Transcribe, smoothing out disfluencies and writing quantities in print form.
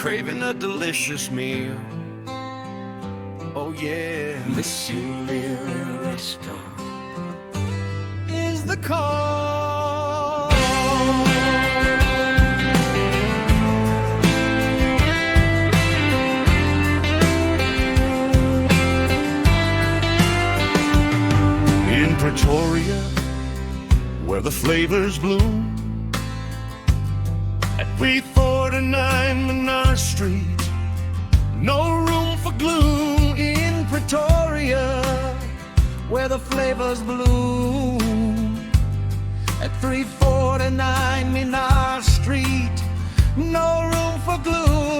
craving a delicious meal. Oh yeah, Mususumeli restaurant is the call. In Pretoria, where the flavors bloom, at 349 Menard Street, no room for gloom. In Pretoria, where the flavors bloom, at 349 Menard Street, no room for gloom.